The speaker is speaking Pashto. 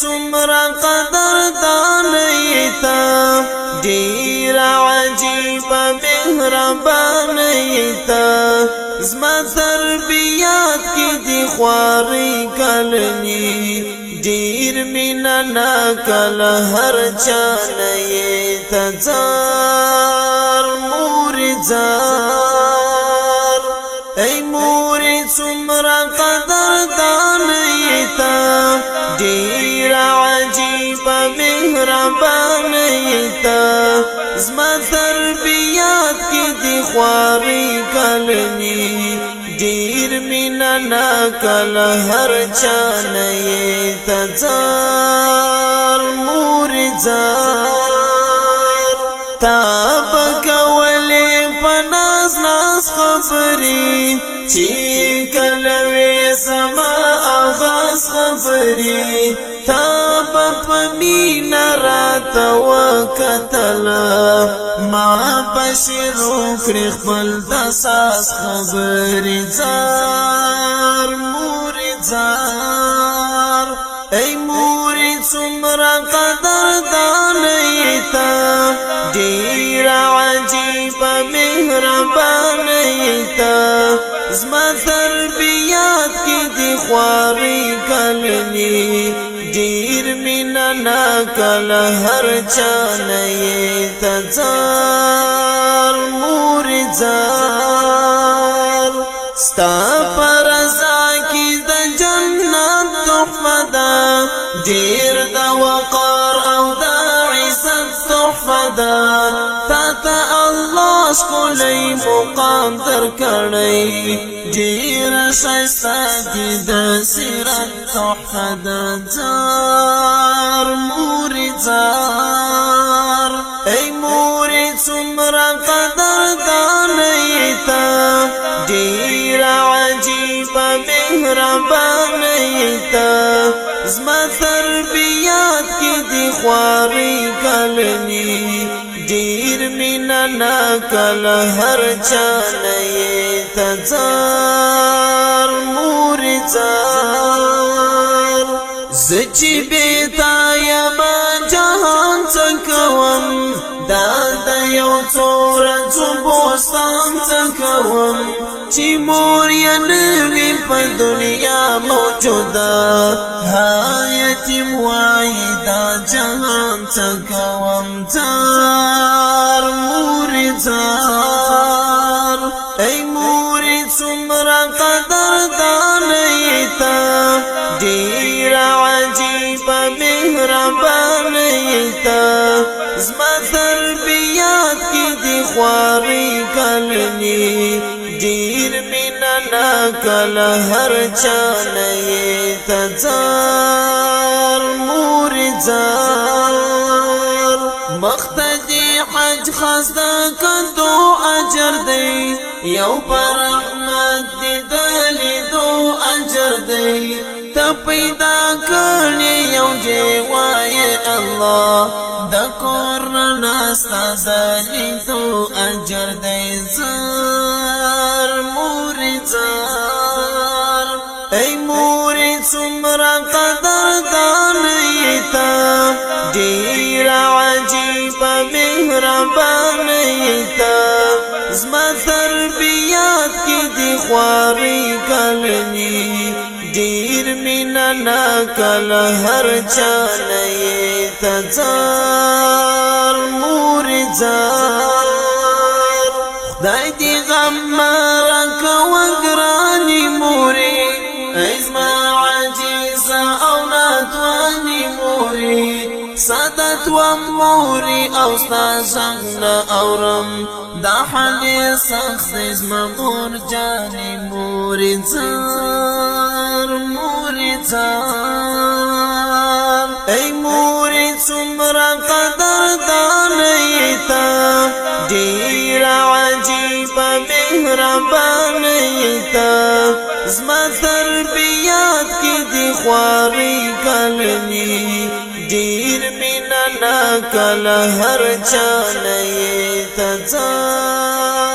څومره قدردان یې ته ډېر عجیبه مهربان یې ته زما تربیات کې دي خواري کلني ډېر مینه ناکه له هر چا نه یې ته ځار مورې ځار ای مورې څومره قدردان یې ته ډېر عجیبه مهربان یې ته زما تربیات کې دي خواري کلني ډېر مینه ناکه له هر چا نه یې ته ځار مورې ځار تا به کولې په ناز ناز خبرې چې کله وې زما آغاز خبرې تا به په مینه راته وکتله ما به شروع کړې خپل د ساز خبرې ځار مورې ځار ای مورې څومره قدردان یې ته ډېر عجیبه مهربان یې ته زما تربیات کې دي خواري کلني ډېر مینه ناکه له هر چا نه یې ته ځار مورې ځار ستا په رضا کې د جنت تحفه ده ډېر د وقار او د عزت تحفه ده تا ته الله ښکلی مقام درکړی ډېره ښایسته دي د سیرت تحفه ده ځار مورې ځار ای مورې څومره قدردان یې ته ډېر عجیبه مهربان یې ته زما تربیات کې دي خواري کلني ډېر مینه ناکه له هر چا نه یې ته ځار مورې ځار زه چې بې تا یمه جهان څه کوم دا د یو څو ورځو بوستان څه کوم چې مور یې نه وي په دنیا موجوده ها یتیم وایي دا جهان څه کوم ځار مورې ځار ای مورې څومره قدردان یې ته ډېر عجیبه مهربان یې ته زما تربیات کې دي خواري کلني ډېر مینه ناکه له هر چا نه یې ته ځار مورې ځار مخته دې حج خزده کندو اجر دی یو پر رحمت دې د لیدو اجر دی ته پیدا کړې یو جوای الله د کور نه ستا د لیدو اجر دی ځار مورې ځار ای مورې څومره قدردان یې ته ډېر عجیبه مهربان یې ته زما تربیات کې دي خواري کلني ډېر مینه ناکه له هر چا نه یې ته ځار مورې ځار خدای دې غم مه راکوه ګرانې مورې ای زما عاجزه او ناتوانې مورې سادت و موري او ستا غږ نه اورم دا حال یې سخت دی زما مور جانې مورې ځار مورې ځار ای مورې څومره قدردان یې ته ډېر عجیبه مهربان یې ته زما تربیات کې دي خواري کلني ډېر مینه ناکه له هر چا نه یې ته ځار